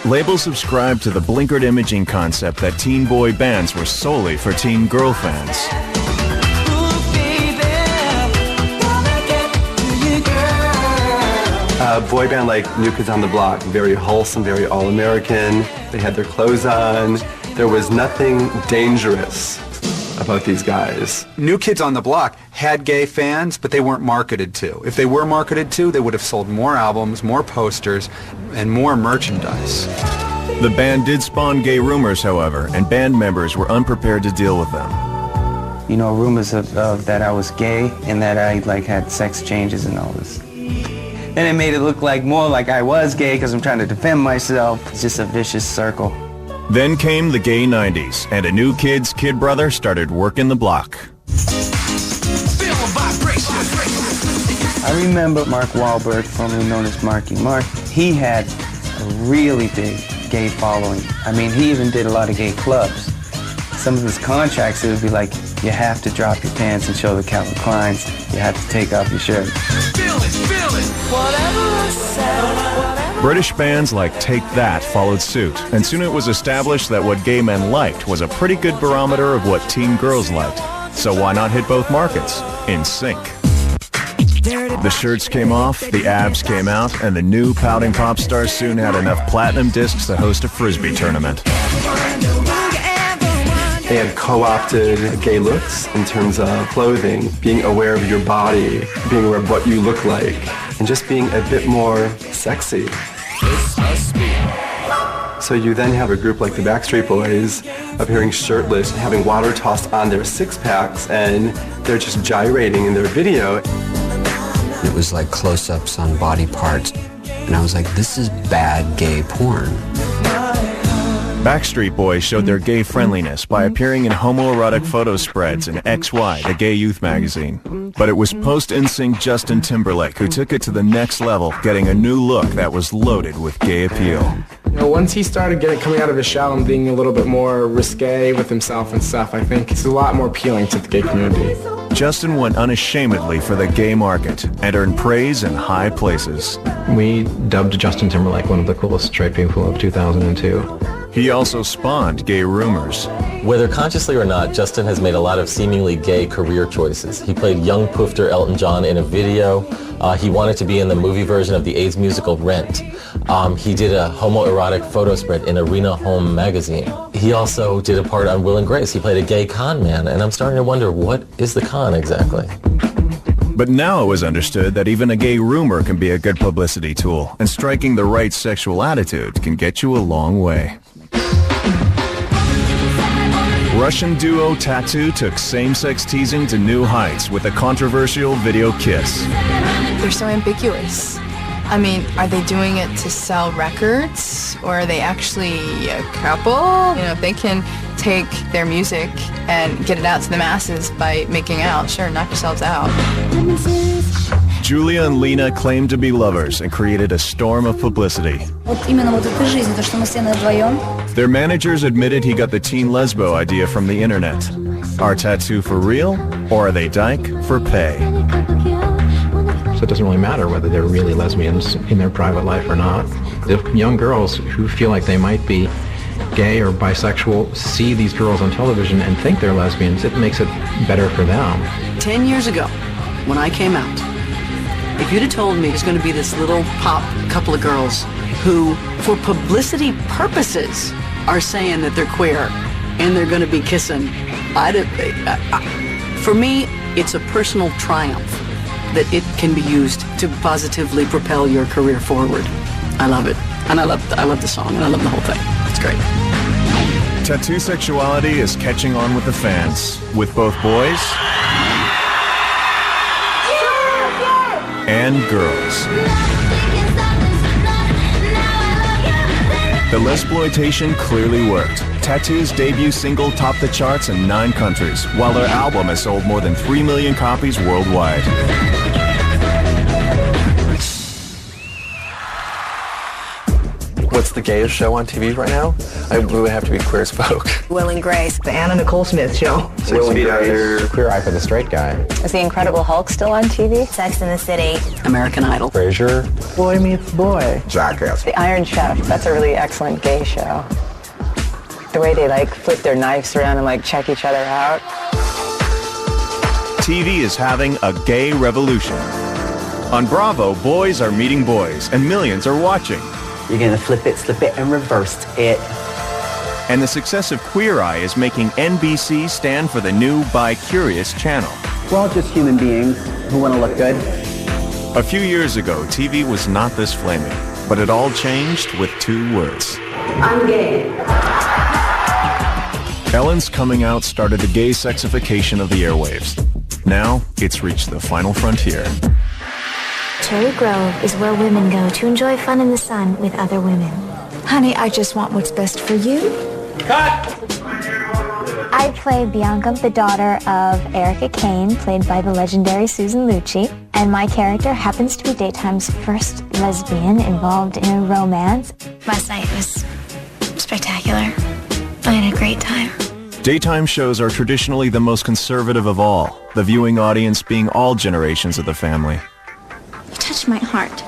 Labels subscribed to the blinkered imaging concept that teen boy bands were solely for teen girl fans. Boy band like New Kids on the Block, very wholesome, very all-American. They had their clothes on. There was nothing dangerous about these guys. New Kids on the Block had gay fans, but they weren't marketed to. If they were marketed to, they would have sold more albums, more posters, and more merchandise. The band did spawn gay rumors, however, and band members were unprepared to deal with them. You know, rumors of that I was gay and that I had sex changes and all this. And it made it look more like I was gay because I'm trying to defend myself. It's just a vicious circle. Then came the gay 90s, and a new kid's kid brother started working the block. I remember Mark Wahlberg, formerly known as Marky Mark. He had a really big gay following. I mean, he even did a lot of gay clubs. Some of his contracts, it would be like, you have to drop your pants and show the Calvin Kleins. You have to take off your shirt. British bands like Take That followed suit, and soon it was established that what gay men liked was a pretty good barometer of what teen girls liked. So why not hit both markets in sync? The shirts came off, the abs came out, and the new pouting pop stars soon had enough platinum discs to host a frisbee tournament. They had co-opted gay looks in terms of clothing, being aware of your body, being aware of what you look like, and just being a bit more sexy. So you then have a group like the Backstreet Boys appearing shirtless, having water tossed on their six-packs, and they're just gyrating in their video. It was like close-ups on body parts, and I was like, this is bad gay porn. Backstreet Boys showed their gay friendliness by appearing in homoerotic photo spreads in XY, the gay youth magazine. But it was post-NSYNC Justin Timberlake who took it to the next level, getting a new look that was loaded with gay appeal. You know, once he started coming out of his shell and being a little bit more risque with himself and stuff, I think it's a lot more appealing to the gay community. Justin went unashamedly for the gay market and earned praise in high places. We dubbed Justin Timberlake one of the coolest straight people of 2002. He also spawned gay rumors. Whether consciously or not, Justin has made a lot of seemingly gay career choices. He played young poofter Elton John in a video. He wanted to be in the movie version of the AIDS musical Rent. He did a homoerotic photo spread in Arena Home magazine. He also did a part on Will and Grace. He played a gay con man, and I'm starting to wonder, what is the con exactly? But now it was understood that even a gay rumor can be a good publicity tool, and striking the right sexual attitude can get you a long way. Russian duo T0T took same-sex teasing to new heights with a controversial video kiss. They're so ambiguous. I mean, are they doing it to sell records, or are they actually a couple? You know, if they can take their music and get it out to the masses by making out, sure, knock yourselves out. Julia and Lena claimed to be lovers and created a storm of publicity. Their managers admitted he got the teen lesbo idea from the internet. Are T0T for real, or are they dyke for pay? So it doesn't really matter whether they're really lesbians in their private life or not. If young girls who feel like they might be gay or bisexual see these girls on television and think they're lesbians, it makes it better for them. 10 years ago, when I came out, if you'd have told me there's going to be this little pop couple of girls who, for publicity purposes, are saying that they're queer and they're going to be kissing, for me, it's a personal triumph that it can be used to positively propel your career forward. I love it. And I love the song, and I love the whole thing. It's great. T0T sexuality is catching on with the fans, with both boys and girls. The lesbloitation clearly worked. T0T's debut single topped the charts in 9 countries, while their album has sold more than 3 million copies worldwide. What's the gayest show on TV right now? It would have to be Queer as Folk. Will and Grace. The Anna Nicole Smith Show. Will and Grace. Queer Eye for the Straight Guy. Is The Incredible Hulk still on TV? Sex in the City. American Idol. Frasier. Boy Meets Boy. Jackass. The Iron Chef. That's a really excellent gay show. The way they flip their knives around and check each other out. TV is having a gay revolution. On Bravo, boys are meeting boys, and millions are watching. You're gonna flip it, slip it, and reverse it. And the success of Queer Eye is making NBC stand for the new Bi-Curious channel. We're all just human beings who want to look good. A few years ago, TV was not this flaming, but it all changed with 2 words. I'm gay. Ellen's coming out started the gay sexification of the airwaves. Now, it's reached the final frontier. Cherry Grove is where women go to enjoy fun in the sun with other women. Honey, I just want what's best for you. Cut! I play Bianca, the daughter of Erica Kane, played by the legendary Susan Lucci, and my character happens to be Daytime's first lesbian involved in a romance. Last night was spectacular. I had a great time. Daytime shows are traditionally the most conservative of all, the viewing audience being all generations of the family. You touched my heart,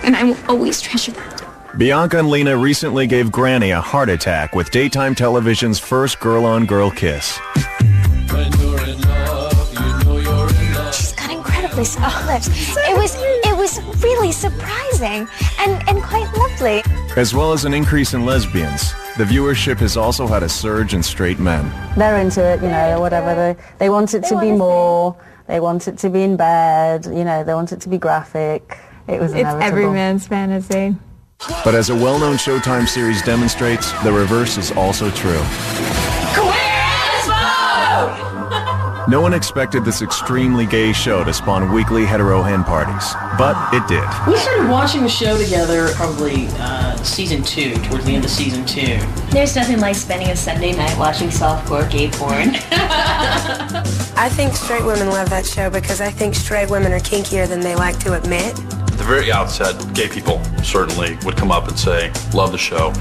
and I will always treasure that. Bianca and Lena recently gave Granny a heart attack with daytime television's first girl-on-girl kiss. She's got incredibly soft lips. It was really surprising and quite lovely. As well as an increase in lesbians, the viewership has also had a surge in straight men. They're into it, whatever. They want it to be more. They want it to be in bed, they want it to be graphic. It's every man's fantasy. But as a well-known Showtime series demonstrates, the reverse is also true. No one expected this extremely gay show to spawn weekly hetero hen parties, but it did. We started watching the show together probably season 2, towards the end of season 2. There's nothing like spending a Sunday night watching softcore gay porn. I think straight women love that show because I think straight women are kinkier than they like to admit. At the very outset, gay people certainly would come up and say, love the show.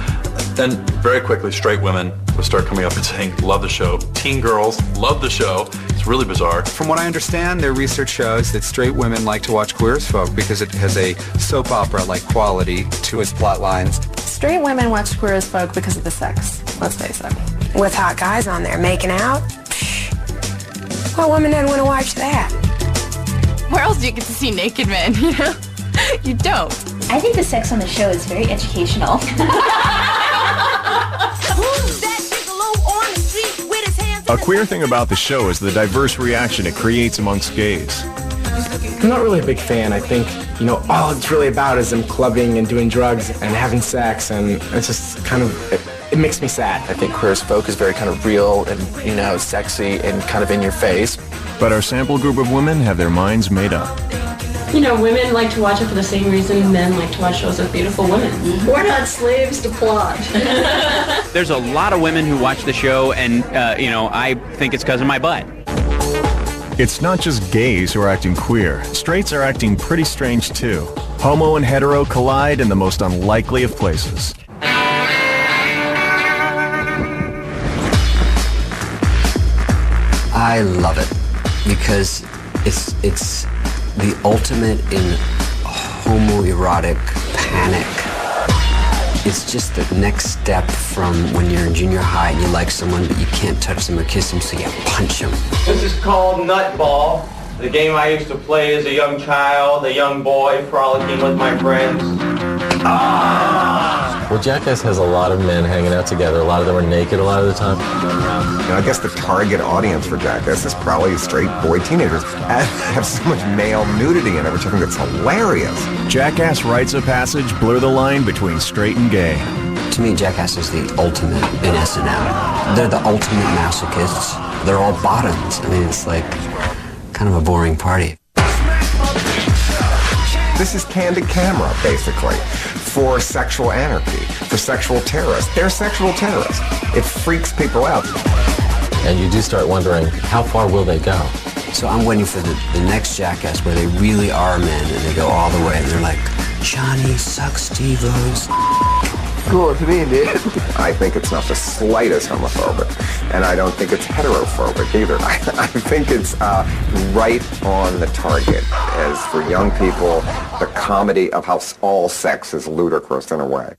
Then very quickly, straight women would start coming up and saying, love the show. Teen girls love the show. It's really bizarre. From what I understand, their research shows that straight women like to watch Queer as Folk because it has a soap opera-like quality to its plot lines. Straight women watch Queer as Folk because of the sex, let's face it. With hot guys on there making out? What woman doesn't want to watch that? Where else do you get to see naked men, You don't. I think the sex on the show is very educational. A queer thing about the show is the diverse reaction it creates amongst gays. I'm not really a big fan. I think, all it's really about is them clubbing and doing drugs and having sex, and it's just it makes me sad. I think Queer as Folk is very kind of real and, sexy and kind of in your face. But our sample group of women have their minds made up. Women like to watch it for the same reason men like to watch shows with beautiful women. We're not slaves to plot. There's a lot of women who watch the show, and, I think it's because of my butt. It's not just gays who are acting queer. Straights are acting pretty strange, too. Homo and hetero collide in the most unlikely of places. I love it because it's the ultimate in homoerotic panic. It's just the next step from when you're in junior high and you like someone but you can't touch them or kiss them, so you punch them. This is called Nutball, the game I used to play as a young child, a young boy, frolicking with my friends. Well, Jackass has a lot of men hanging out together. A lot of them are naked a lot of the time. I guess the target audience for Jackass is probably straight boy teenagers. And have so much male nudity in it, which I think is hilarious. Jackass rites of passage blur the line between straight and gay. To me, Jackass is the ultimate in S&M. They're the ultimate masochists. They're all bottoms. It's like kind of a boring party. This is candid camera, basically, for sexual anarchy, for sexual terrorists. They're sexual terrorists. It freaks people out. And you do start wondering, how far will they go? So I'm waiting for the next Jackass where they really are men and they go all the way and they're like Johnny sucks Steve-O's. Cool to me, dude. I think it's not the slightest homophobic, and I don't think it's heterophobic either. I think it's right on the target. As for young people, the comedy of how all sex is ludicrous in a way.